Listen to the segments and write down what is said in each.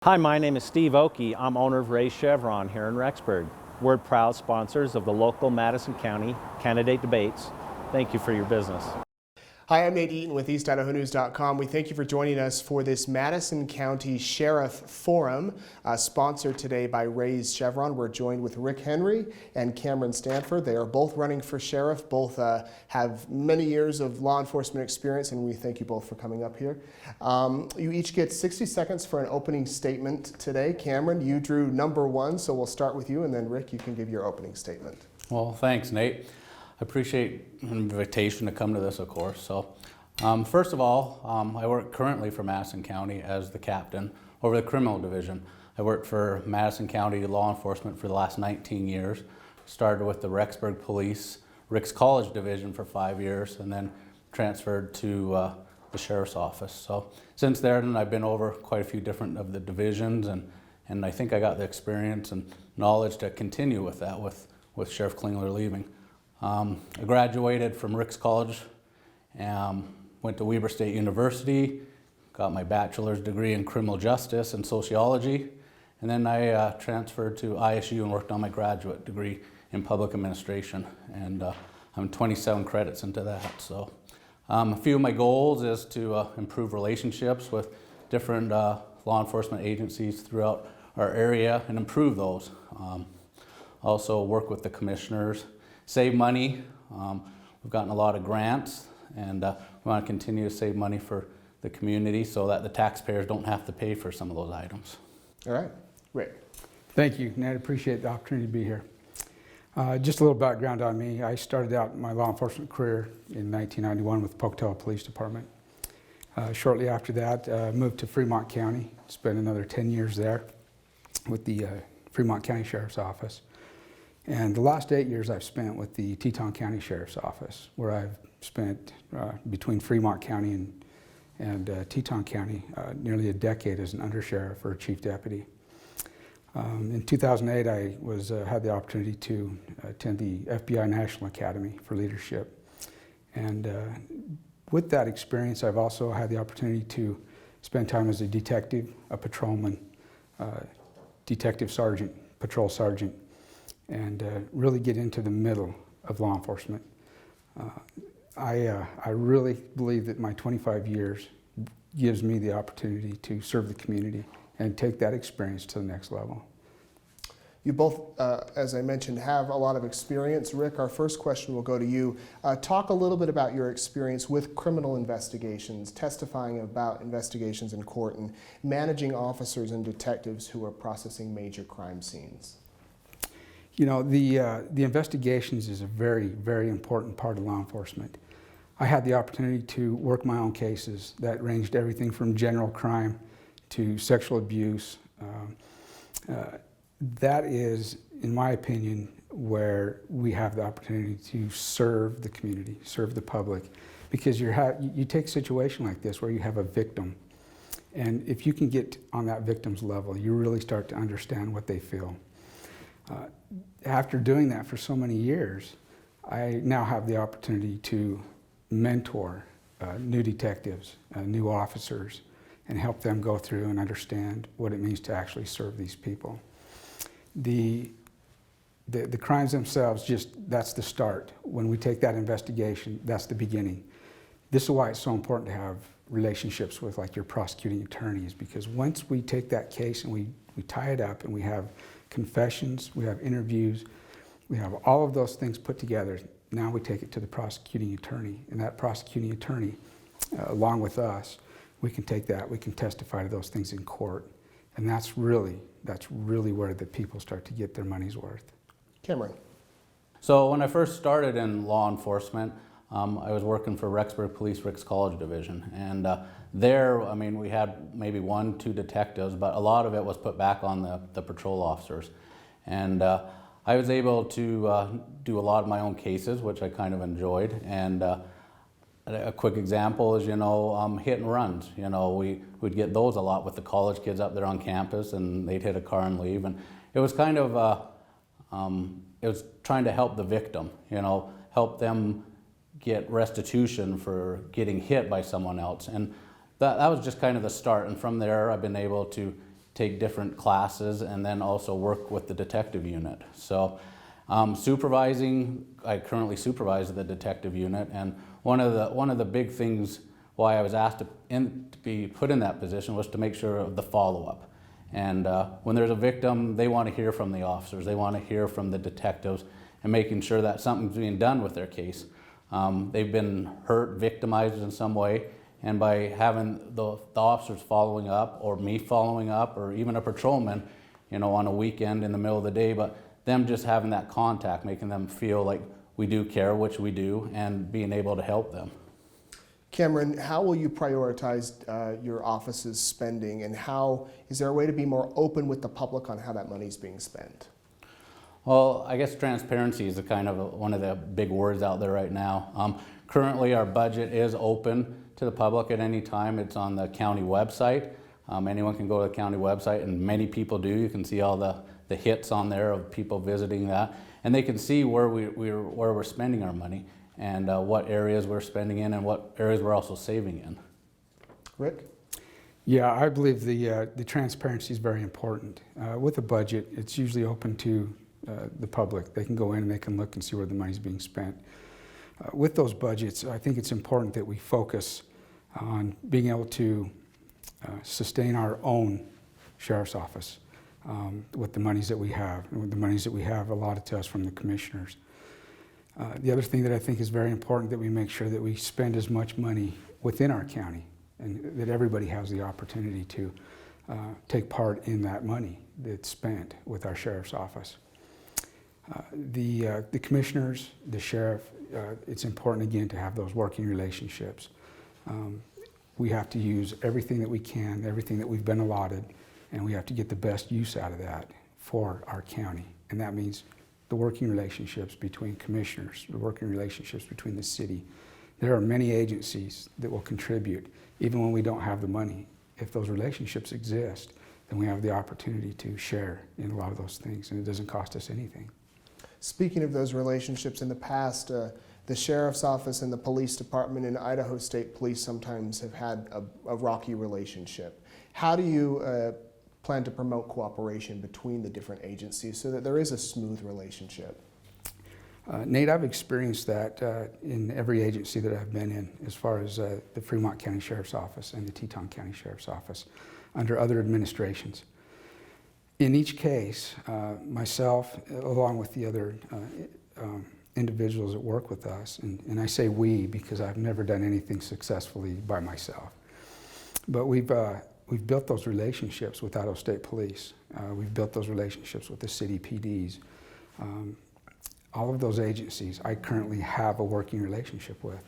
Hi, my name is Steve Oakey. I'm owner of Ray's Chevron here in REXBURG. We're proud sponsors of the local Madison County candidate debates. Thank you for your business. Hi, I'm Nate Eaton with EastIdahoNews.com. We thank you for joining us for this Madison County Sheriff Forum, sponsored today by Ray's Chevron. We're joined with Rick Henry and Cameron Stanford. They are both running for sheriff. Both have many years of law enforcement experience, and we thank you both for coming up here. You each get 60 seconds for an opening statement today. Cameron, you drew number one, so we'll start with you, and then Rick, you can give your opening statement. Well, thanks, Nate. I appreciate an invitation to come to this, of course. So, first of all, I work currently for Madison County as the captain over the criminal division. I worked for Madison County law enforcement for the last 19 years. Started with the REXBURG Police Ricks College Division for 5 years, and then transferred to the Sheriff's Office. So, since then, I've been over quite a few different of the divisions, and I think I got the experience and knowledge to continue with that with Sheriff Klingler leaving. I graduated from Ricks College, went to Weber State University, got my bachelor's degree in criminal justice and sociology, and then I transferred to ISU and worked on my graduate degree in public administration, and I'm 27 credits into that. So a few of my goals is to improve relationships with different law enforcement agencies throughout our area and improve those. Also work with the commissioners, save money. We've gotten a lot of grants, and we want to continue to save money for the community so that the taxpayers don't have to pay for some of those items. All right, Rick. Thank you, Nate. I appreciate the opportunity to be here. Just a little background on me. I started out my law enforcement career in 1991 with the Pocatello Police Department. Shortly after that, moved to Fremont County, spent another 10 years there with the Fremont County Sheriff's Office. And the last 8 years I've spent with the Teton County Sheriff's Office, where I've spent between Fremont County and Teton County nearly a decade as an undersheriff or chief deputy. In 2008, I had the opportunity to attend the FBI National Academy for Leadership. And with that experience, I've also had the opportunity to spend time as a detective, a patrolman, detective sergeant, patrol sergeant, and really get into the middle of law enforcement. I really believe that my 25 years gives me the opportunity to serve the community and take that experience to the next level. You both, as I mentioned, have a lot of experience. Rick, our first question will go to you. Talk a little bit about your experience with criminal investigations, testifying about investigations in court, and managing officers and detectives who are processing major crime scenes. You know, the investigations is a very, very important part of law enforcement. I had the opportunity to work my own cases that ranged everything from general crime to sexual abuse. That is, in my opinion, where we have the opportunity to serve the community, serve the public, because you take a situation like this where you have a victim, and if you can get on that victim's level, you really start to understand what they feel. After doing that for so many years, I now have the opportunity to mentor new detectives, new officers, and help them go through and understand what it means to actually serve these people. The crimes themselves, that's the start. When we take that investigation, that's the beginning. This is why it's so important to have relationships with like your prosecuting attorneys, because once we take that case and we tie it up and we have confessions, we have interviews, we have all of those things put together. Now we take it to the prosecuting attorney, and that prosecuting attorney, along with us, we can take that, we can testify to those things in court, and that's really where the people start to get their money's worth. Cameron. So when I first started in law enforcement, I was working for REXBURG Police Ricks College Division, and there, I mean, we had maybe 1-2 detectives, but a lot of it was put back on the patrol officers. And I was able to do a lot of my own cases, which I kind of enjoyed. And a quick example is, hit and runs. We'd get those a lot with the college kids up there on campus, and they'd hit a car and leave. And it was kind of, it was trying to help the victim, help them get restitution for getting hit by someone else. And that was just kind of the start. And from there, I've been able to take different classes, and then also work with the detective unit. So supervising, I currently supervise the detective unit, and one of the big things why I was asked to be put in that position was to make sure of the follow-up. And when there's a victim, they want to hear from the officers, they want to hear from the detectives, and making sure that something's being done with their case. They've been hurt, victimized in some way, and by having the officers following up, or me following up, or even a patrolman, on a weekend in the middle of the day, but them just having that contact, making them feel like we do care, which we do, and being able to help them. Cameron, how will you prioritize your office's spending, and is there a way to be more open with the public on how that money is being spent? Well, I guess transparency is one of the big words out there right now. Currently, our budget is open to the public at any time. It's on the county website. Anyone can go to the county website, and many people do. You can see all the hits on there of people visiting that, and they can see where we're spending our money, and what areas we're spending in, and what areas we're also saving in. Rick? Yeah, I believe the transparency is very important. With a budget, it's usually open to the public. They can go in and they can look and see where the money's being spent. With those budgets, I think it's important that we focus on being able to sustain our own sheriff's office with the monies that we have, and with the monies that we have allotted to us from the commissioners. The other thing that I think is very important, that we make sure that we spend as much money within our county, and that everybody has the opportunity to take part in that money that's spent with our sheriff's office. The commissioners, the sheriff, it's important again to have those working relationships. We have to use everything that we can, everything that we've been allotted, and we have to get the best use out of that for our county. And that means the working relationships between commissioners, the working relationships between the city. There are many agencies that will contribute, even when we don't have the money. If those relationships exist, then we have the opportunity to share in a lot of those things, and it doesn't cost us anything. Speaking of those relationships, in the past, the sheriff's office and the police department in Idaho State Police sometimes have had a rocky relationship. How do you plan to promote cooperation between the different agencies so that there is a smooth relationship? Nate, I've experienced that in every agency that I've been in, as far as the Fremont County Sheriff's Office and the Teton County Sheriff's Office, under other administrations. In each case, myself, along with the other individuals that work with us, and I say we because I've never done anything successfully by myself, but we've built those relationships with Idaho State Police. We've built those relationships with the city PDs. All of those agencies I currently have a working relationship with.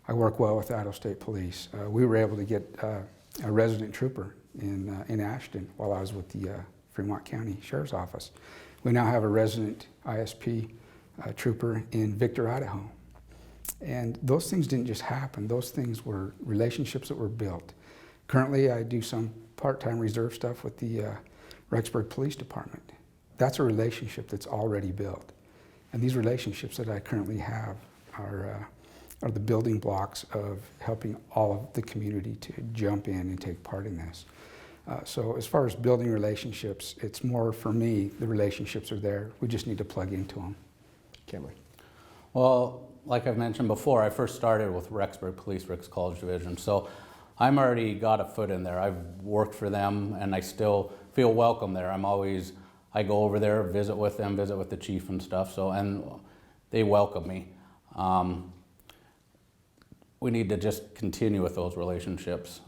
I work well with Idaho State Police. We were able to get a resident trooper in Ashton while I was with the Fremont County Sheriff's Office. We now have a resident ISP trooper in Victor, Idaho. And those things didn't just happen. Those things were relationships that were built. Currently, I do some part-time reserve stuff with the REXBURG Police Department. That's a relationship that's already built. And these relationships that I currently have are the building blocks of helping all of the community to jump in and take part in this. So as far as building relationships, it's more for me, the relationships are there. We just need to plug into them. Cameron? Well, like I've mentioned before, I first started with REXBURG Police Ricks College Division, so I'm already got a foot in there. I've worked for them, and I still feel welcome there. I go over there, visit with them, visit with the chief and stuff, and they welcome me. We need to just continue with those relationships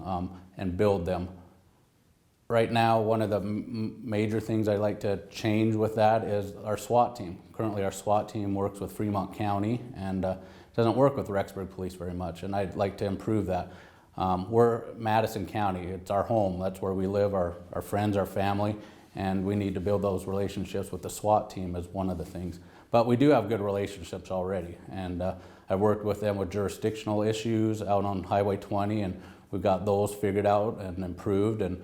and build them. Right now, one of the major things I'd like to change with that is our SWAT team. Currently, our SWAT team works with Fremont County and doesn't work with REXBURG Police very much, and I'd like to improve that. We're Madison County. It's our home. That's where we live, our friends, our family, and we need to build those relationships with the SWAT team as one of the things. But we do have good relationships already, and I've worked with them with jurisdictional issues out on Highway 20, and we've got those figured out and improved, and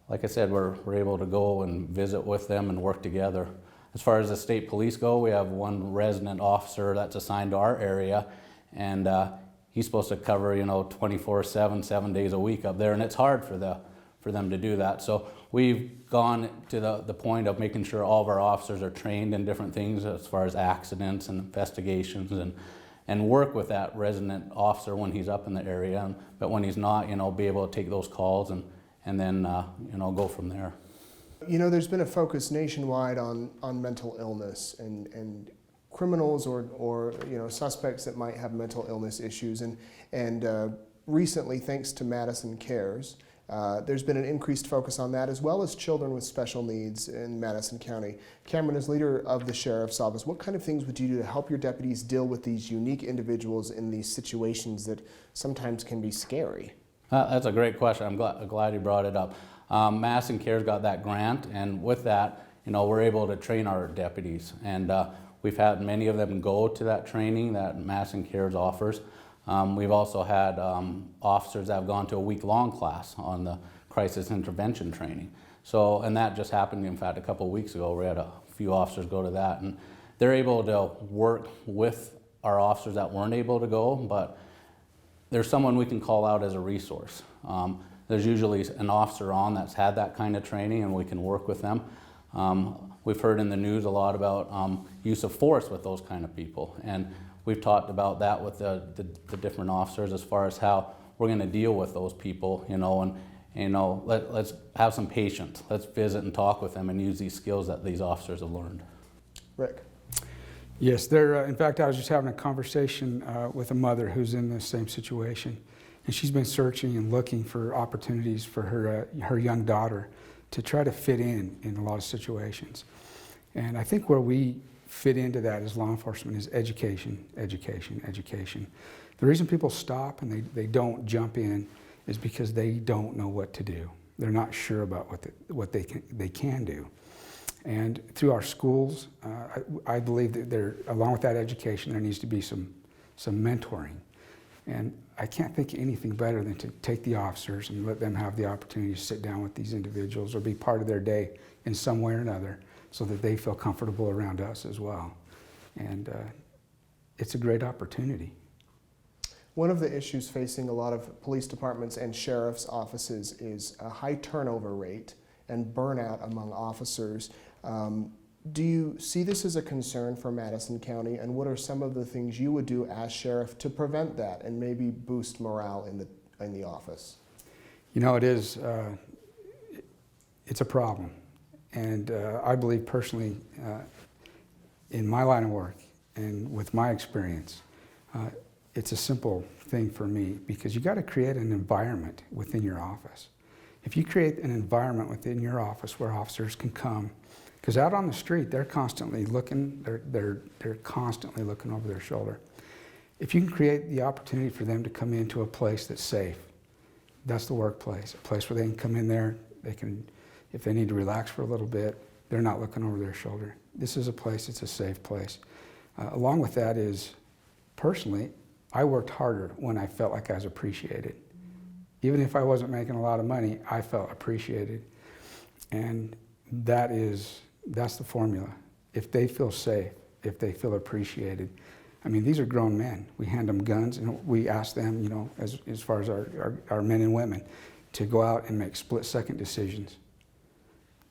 like I said, we're able to go and visit with them and work together. As far as the state police go, we have one resident officer that's assigned to our area, and he's supposed to cover 24/7, 7 days a week up there, and it's hard for for them to do that. So we've gone to the point of making sure all of our officers are trained in different things as far as accidents and investigations, and work with that resident officer when he's up in the area, but when he's not, be able to take those calls and then go from there. There's been a focus nationwide on mental illness and criminals or suspects that might have mental illness issues, and recently, thanks to Madison Cares, there's been an increased focus on that, as well as children with special needs in Madison County. Cameron, as leader of the Sheriff's Office, what kind of things would you do to help your deputies deal with these unique individuals in these situations that sometimes can be scary? That's a great question. I'm glad you brought it up. Madison Cares got that grant, and with that, we're able to train our deputies. And we've had many of them go to that training that Madison Cares offers. We've also had officers that have gone to a week-long class on the crisis intervention training. So, and that just happened, in fact, a couple of weeks ago. We had a few officers go to that, and they're able to work with our officers that weren't able to go, but there's someone we can call out as a resource. There's usually an officer on that's had that kind of training, and we can work with them. We've heard in the news a lot about use of force with those kind of people, and we've talked about that with the different officers as far as how we're going to deal with those people, let's have some patience. Let's visit and talk with them and use these skills that these officers have learned. Rick? Yes, in fact, I was just having a conversation with a mother who's in the same situation, and she's been searching and looking for opportunities for her young daughter to try to fit in a lot of situations. And I think where we fit into that as law enforcement is education, education, education. The reason people stop and they don't jump in is because they don't know what to do. They're not sure about what they can do. And through our schools, I believe that along with that education, there needs to be some mentoring. And I can't think of anything better than to take the officers and let them have the opportunity to sit down with these individuals or be part of their day in some way or another, so that they feel comfortable around us as well. And it's a great opportunity. One of the issues facing a lot of police departments and sheriff's offices is a high turnover rate and burnout among officers. Do you see this as a concern for Madison County, and what are some of the things you would do as sheriff to prevent that and maybe boost morale in the office? It is, it's a problem. And I believe personally, in my line of work and with my experience, it's a simple thing for me, because you got to create an environment within your office. If you create an environment within your office where officers can come, because out on the street they're constantly looking, they're constantly looking over their shoulder. If you can create the opportunity for them to come into a place that's safe, that's the workplace, a place where they can come in there, they can. If they need to relax for a little bit, they're not looking over their shoulder. This is a place, it's a safe place. Along with that is, personally, I worked harder when I felt like I was appreciated. Even if I wasn't making a lot of money, I felt appreciated. And that's the formula. If they feel safe, if they feel appreciated. I mean, these are grown men. We hand them guns, and we ask them, as far as our men and women, to go out and make split-second decisions.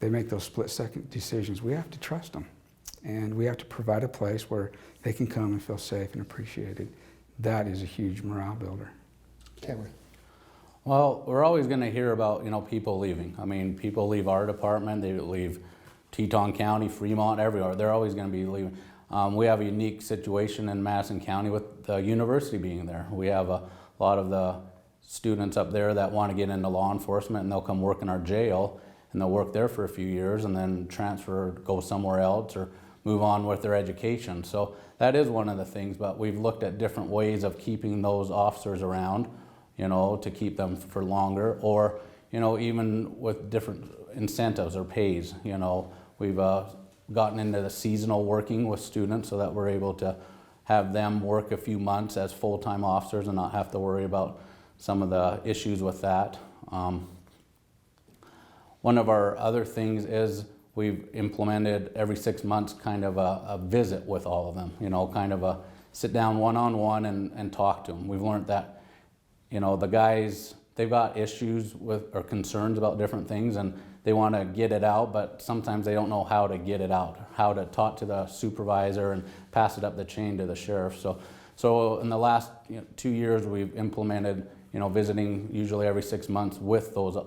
They make those split-second decisions. We have to trust them, and we have to provide a place where they can come and feel safe and appreciated. That is a huge morale builder. Cameron? Well, we're always going to hear about people leaving. I mean, people leave our department, they leave Teton County, Fremont, everywhere. They're always going to be leaving. We have a unique situation in Madison County with the university being there. We have a lot of the students up there that want to get into law enforcement, and they'll come work in our jail, and they'll work there for a few years and then transfer, go somewhere else, or move on with their education. So that is one of the things, but we've looked at different ways of keeping those officers around, to keep them for longer, or, even with different incentives or pays. We've gotten into the seasonal working with students so that we're able to have them work a few months as full-time officers and not have to worry about some of the issues with that. One of our other things is we've implemented every 6 months kind of a visit with all of them, kind of a sit down one-on-one and talk to them. We've learned that, the guys, they've got issues with or concerns about different things, and they want to get it out, but sometimes they don't know how to get it out, how to talk to the supervisor and pass it up the chain to the sheriff. So in the last 2 years, we've implemented visiting usually every 6 months with those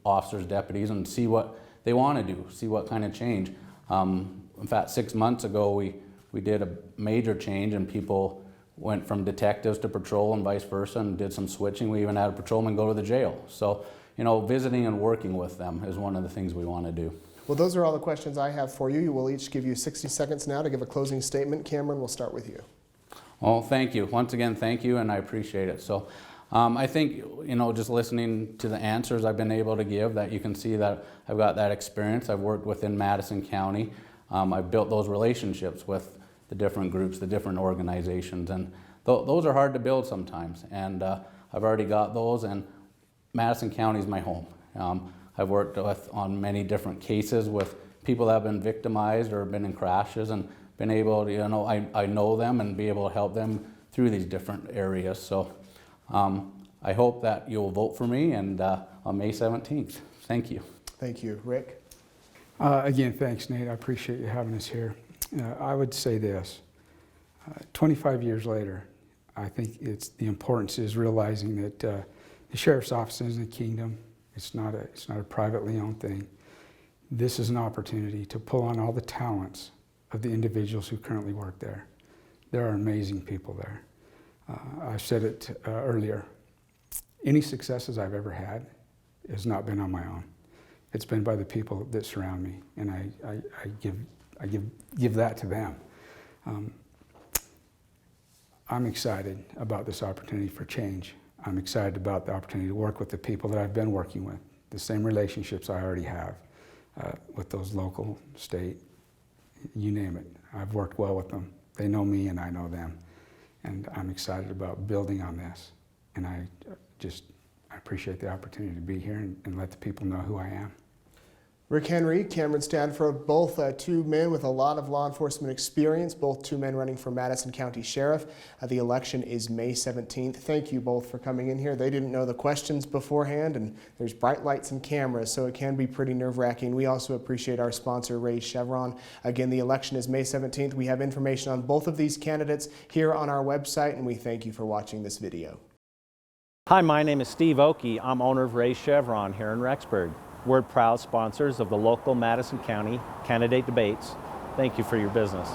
officers, deputies, and see what they want to do, see what kind of change. In fact, 6 months ago, we did a major change, and people went from detectives to patrol and vice versa, and did some switching. We even had a patrolman go to the jail. So, visiting and working with them is one of the things we want to do. Well, those are all the questions I have for you. We'll each give you 60 seconds now to give a closing statement. Cameron, we'll start with you. Well, thank you. Once again, thank you, and I appreciate it. So I think, just listening to the answers I've been able to give, that you can see that I've got that experience. I've worked within Madison County. I've built those relationships with the different groups, the different organizations, and those are hard to build sometimes. And I've already got those, and Madison County is my home. I've worked on many different cases with people that have been victimized or been in crashes, and been able to, I know them and be able to help them through these different areas. So I hope that you'll vote for me and on May 17th. Thank you. Thank you. Rick? Again, thanks, Nate. I appreciate you having us here. I would say this, 25 years later, I think the importance is realizing that the Sheriff's Office is a kingdom. It's not a privately owned thing. This is an opportunity to pull on all the talents of the individuals who currently work there. There are amazing people there. I've said it earlier, any successes I've ever had has not been on my own. It's been by the people that surround me, and I give that to them. I'm excited about this opportunity for change. I'm excited about the opportunity to work with the people that I've been working with, the same relationships I already have with those local, state, you name it. I've worked well with them. They know me and I know them. And I'm excited about building on this. And I appreciate the opportunity to be here and let the people know who I am. Rick Henry, Cameron Stanford, both two men with a lot of law enforcement experience, both two men running for Madison County Sheriff. The election is May 17th. Thank you both for coming in here. They didn't know the questions beforehand, and there's bright lights and cameras, so it can be pretty nerve-wracking. We also appreciate our sponsor, Raise Chevron. Again, the election is May 17th. We have information on both of these candidates here on our website, and we thank you for watching this video. Hi, my name is Steve Oakey. I'm owner of Raise Chevron here in Rexburg. We're proud sponsors of the local Madison County candidate debates. Thank you for your business.